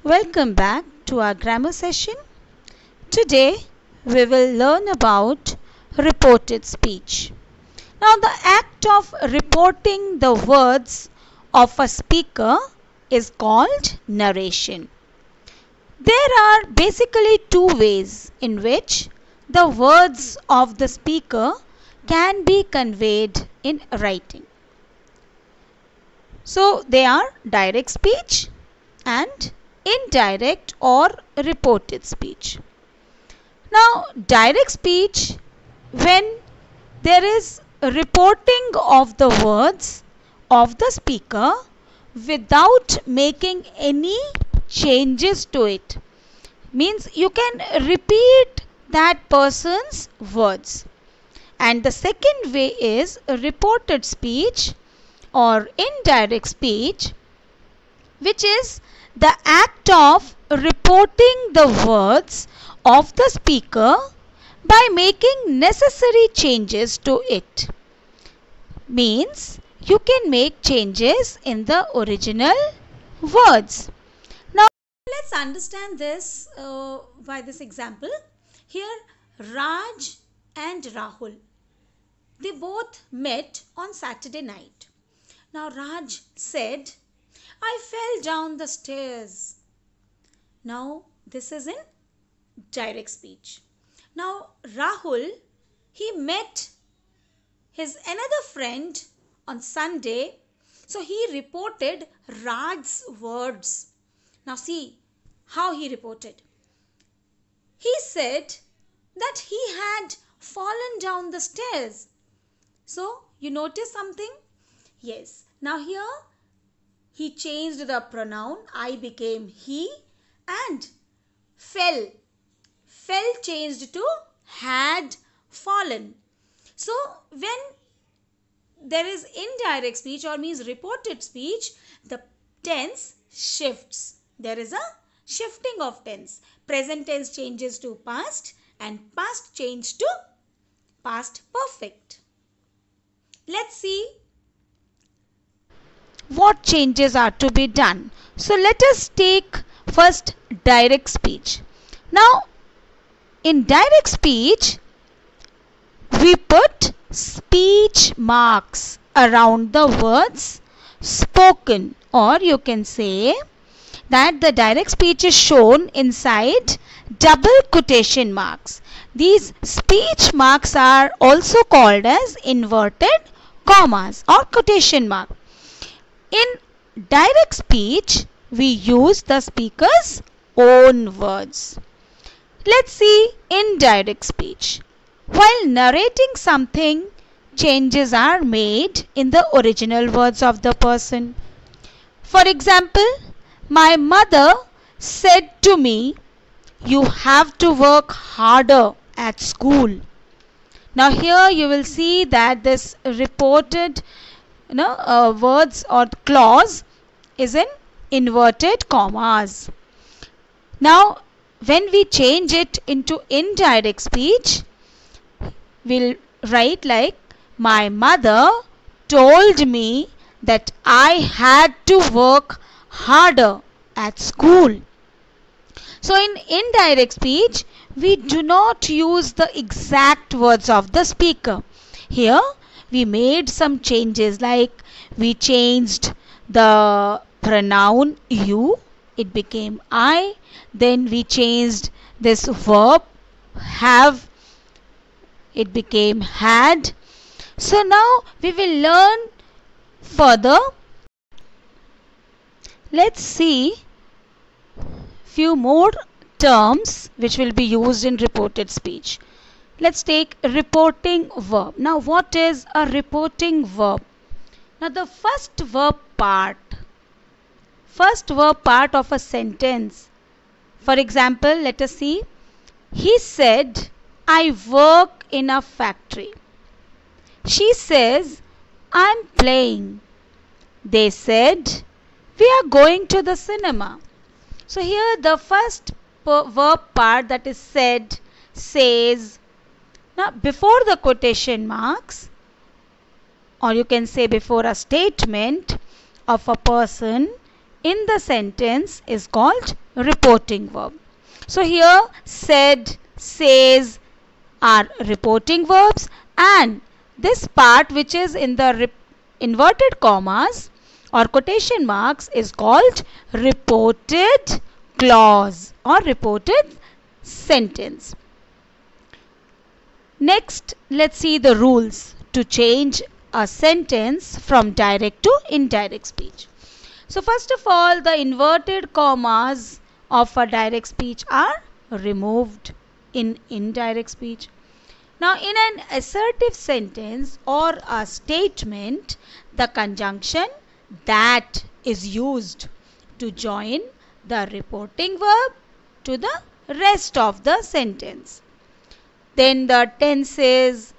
Welcome back to our grammar session. Today we will learn about reported speech. Now, the act of reporting the words of a speaker is called narration. There are basically two ways in which the words of the speaker can be conveyed in writing. So, they are direct speech and indirect or reported speech. Now, direct speech, when there is reporting of the words of the speaker without making any changes to it, means you can repeat that person's words. And the second way is reported speech or indirect speech, which is the act of reporting the words of the speaker by making necessary changes to it. Means you can make changes in the original words. Now let's understand this by this example. Here Raj and Rahul, they both met on Saturday night. Now Raj said, "I fell down the stairs." Now this is in direct speech. Now Rahul, he met his another friend on Sunday, so he reported Raj's words. Now see how he reported. He said that he had fallen down the stairs. So you notice something? Yes. Now here he changed the pronoun. I became he, and fell changed to had fallen. So when there is indirect speech or means reported speech, the tense shifts. There is a shifting of tense. Present tense changes to past and past change to past perfect. Let's see what changes are to be done. So let us take first direct speech. Now in direct speech, we put speech marks around the words spoken, or you can say that the direct speech is shown inside double quotation marks. These speech marks are also called as inverted commas or quotation mark. In direct speech, we use the speaker's own words. Let's see indirect speech. While narrating something, changes are made in the original words of the person. For example, my mother said to me, "You have to work harder at school." Now here you will see that this reported words or clause is in inverted commas. Now when we change it into indirect speech, we'll write like, my mother told me that I had to work harder at school. So in indirect speech, we do not use the exact words of the speaker. Here we made some changes, like we changed the pronoun you, it became I. Then we changed this verb have, it became had. So now we will learn further. Let's see few more terms which will be used in reported speech. Let's take reporting verb. Now what is a reporting verb? Now the first verb part of a sentence. For example, let us see. He said, "I work in a factory." She says, "I'm playing." They said, "We are going to the cinema." So here the first verb part, that is said, says. Now before the quotation marks, or you can say before a statement of a person in the sentence, is called reporting verb. So here said, says are reporting verbs, and this part which is in the inverted commas or quotation marks is called reported clause or reported sentence. Next, let's see the rules to change a sentence from direct to indirect speech. So first of all, the inverted commas of a direct speech are removed in indirect speech. Now in an assertive sentence or a statement, the conjunction that is used to join the reporting verb to the rest of the sentence. Then the tenses,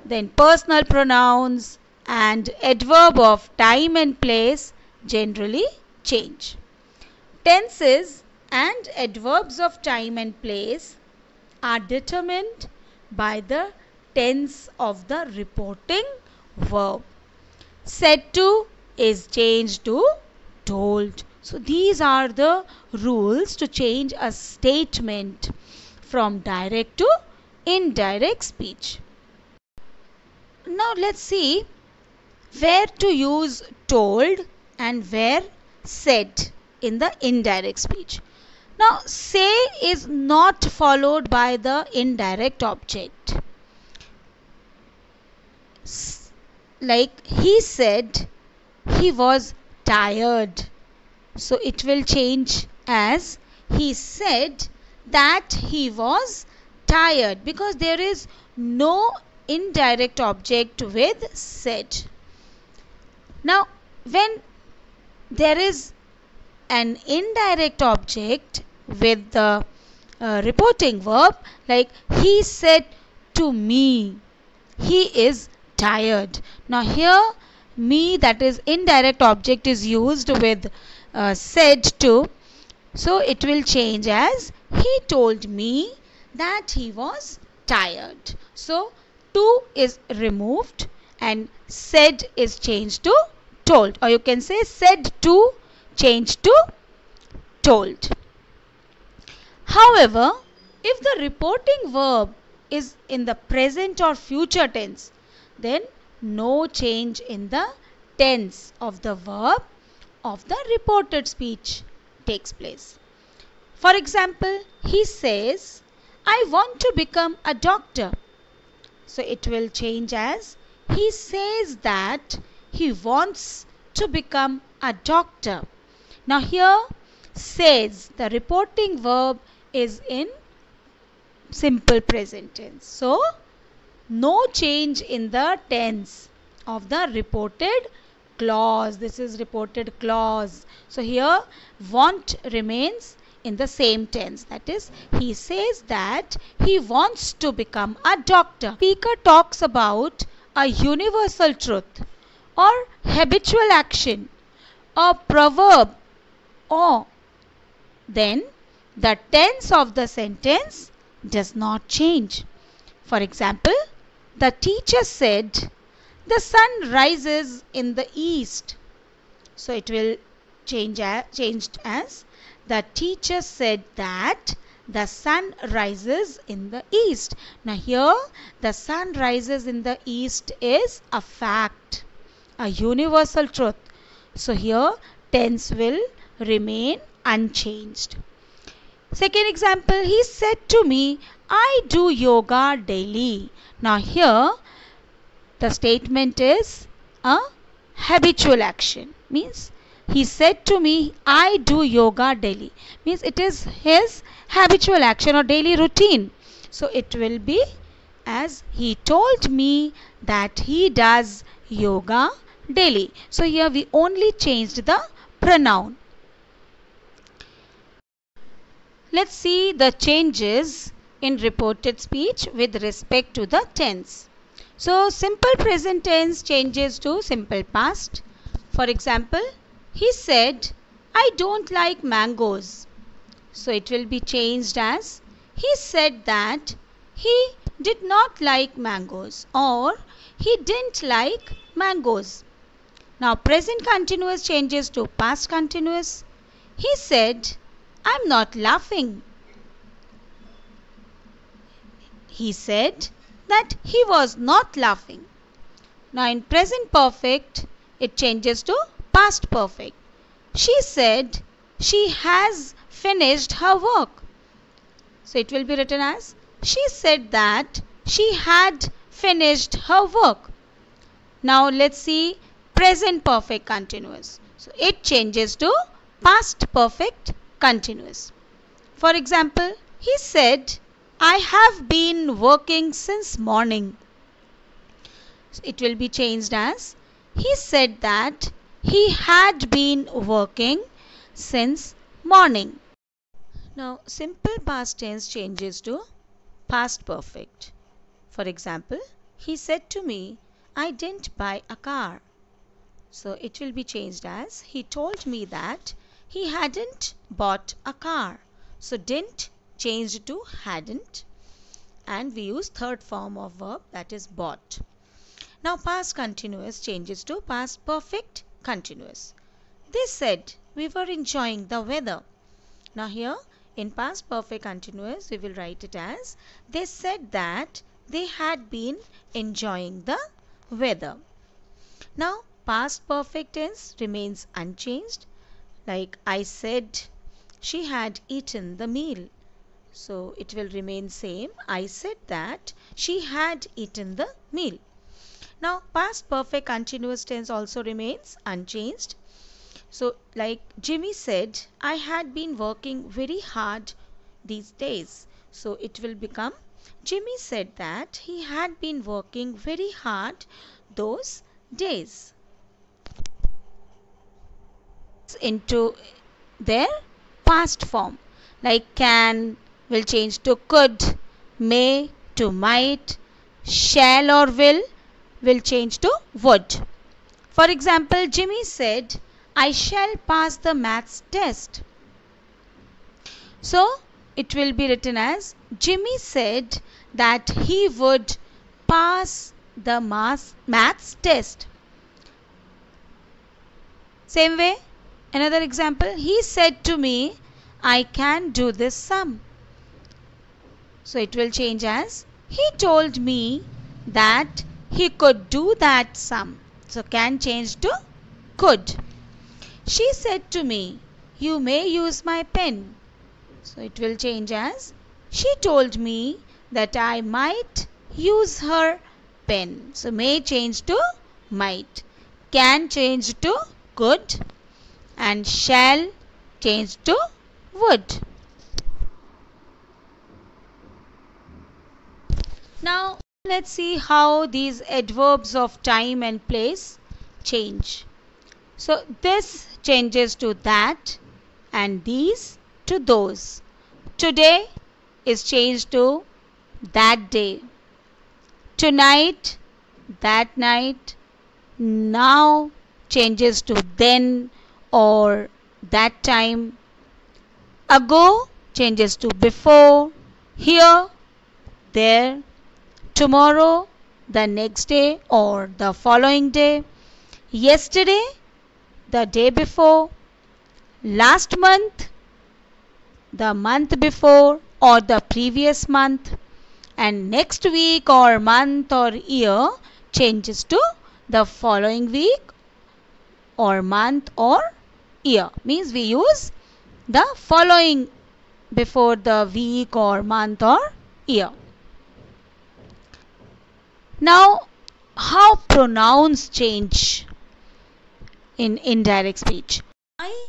then personal pronouns and adverb of time and place generally change. Tenses and adverbs of time and place are determined by the tense of the reporting verb. Said to is changed to told. So these are the rules to change a statement from direct to indirect speech. Now let's see where to use told and where said in the indirect speech. Now say is not followed by the indirect object. Like he said he was tired. So it will change as he said that he was tired, because there is no indirect object with said. Now when there is an indirect object with the reporting verb, like he said to me he is tired. Now here me, that is indirect object, is used with said to, so it will change as he told me that he was tired. So to is removed and said is changed to told, or you can say said to changed to told. However, if the reporting verb is in the present or future tense, then no change in the tense of the verb of the reported speech takes place. For example, he says, I want to become a doctor. So it will change as he says that he wants to become a doctor. Now here says, the reporting verb is in simple present tense. So no change in the tense of the reported clause. This is reported clause. So here want remains in the same tense. That is, he says that he wants to become a doctor. Speaker talks about a universal truth or habitual action or proverb, or then the tense of the sentence does not change. For example, the teacher said the sun rises in the east. So it will change as the teacher said that the sun rises in the east. Now here the sun rises in the east is a fact, a universal truth. So here tense will remain unchanged. Second example, he said to me, I do yoga daily. Now here the statement is a habitual action. Means he said to me, I do yoga daily. Means it is his habitual action or daily routine. So it will be as he told me that he does yoga daily. So here we only changed the pronoun. Let's see the changes in reported speech with respect to the tense. So simple present tense changes to simple past. For example, he said, I don't like mangoes. So it will be changed as he said that he did not like mangoes, or he didn't like mangoes. Now present continuous changes to past continuous. He said, I'm not laughing. He said that he was not laughing. Now in present perfect, it changes to past perfect. She said she has finished her work. So it will be written as she said that she had finished her work. Now let's see present perfect continuous. So it changes to past perfect continuous. For example, he said, I have been working since morning. So it will be changed as he said that he had been working since morning. Now simple past tense changes to past perfect. For example, he said to me, I didn't buy a car. So it will be changed as he told me that he hadn't bought a car. So didn't changed to hadn't, and we use third form of verb, that is bought. Now past continuous changes to past perfect continuous. They said we were enjoying the weather. Now here in past perfect continuous we will write it as they said that they had been enjoying the weather. Now past perfect tense remains unchanged, like I said she had eaten the meal. So it will remain same. I said that she had eaten the meal. Now past perfect continuous tense also remains unchanged. So like Jimmy said, I had been working very hard these days. So it will become Jimmy said that he had been working very hard those days. Into their past form, like can will change to could, may to might, shall or will change to would. For example, Jimmy said, I shall pass the maths test. So it will be written as Jimmy said that he would pass the maths test. Same way, another example, he said to me, I can do this sum. So it will change as he told me that he could do that sum. So can change to could. She said to me, you may use my pen. So it will change as she told me that I might use her pen. So may change to might. Can change to could. And shall change to would. Now let's see how these adverbs of time and place change. So this changes to that and these to those. Today is changed to that day. Tonight, that night. Now changes to then or that time. Ago changes to before. Here, there. Tomorrow, the next day or the following day. Yesterday, the day before. Last month, the month before or the previous month. And next week or month or year changes to the following week or month or year. Means we use the following before the week or month or year. Now, how pronouns change in indirect speech? I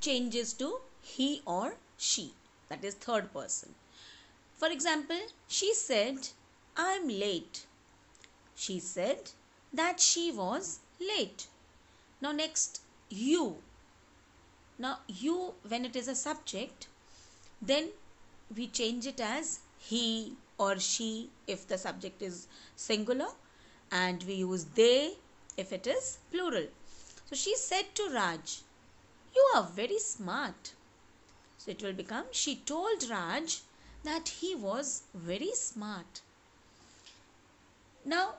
changes to he or she, that is third person. For example, she said, I'm late. She said that she was late. Now next, you. Now you, when it is a subject, then we change it as he or she if the subject is singular, and we use they if it is plural. So she said to Raj, you are very smart. So it will become she told Raj that he was very smart. Now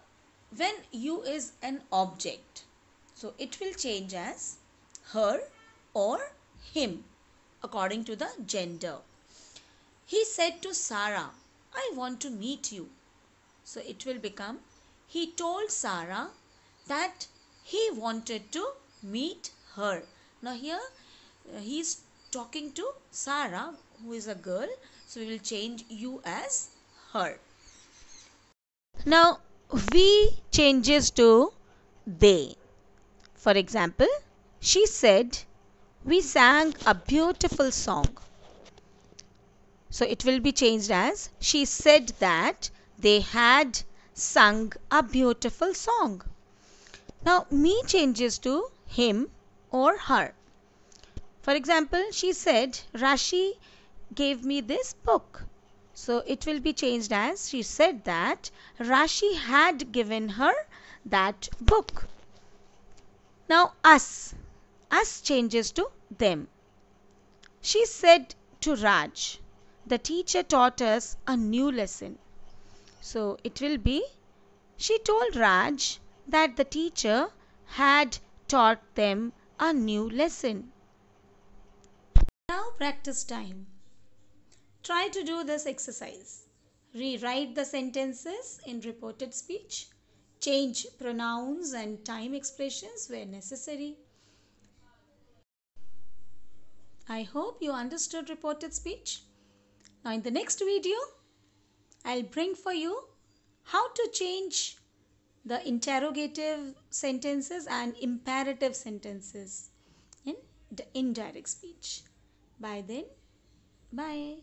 when you is an object, so it will change as her or him. according to the gender. He said to Sarah, I want to meet you. So it will become, he told Sarah that he wanted to meet her. Now here he is talking to Sarah, who is a girl. So we will change you as her. Now we changes to they. For example, she said, we sang a beautiful song. So it will be changed as, she said that they had sung a beautiful song. Now me changes to him or her. For example, she said, Rashi gave me this book. So it will be changed as, she said that Rashi had given her that book. Now us changes to them. She said to Raj, the teacher taught us a new lesson. So it will be, she told Raj that the teacher had taught them a new lesson. Now practice time. Try to do this exercise. Rewrite the sentences in reported speech. Change pronouns and time expressions where necessary. I hope you understood reported speech. Now in the next video, I'll bring for you how to change the interrogative sentences and imperative sentences in the indirect speech. By then, bye.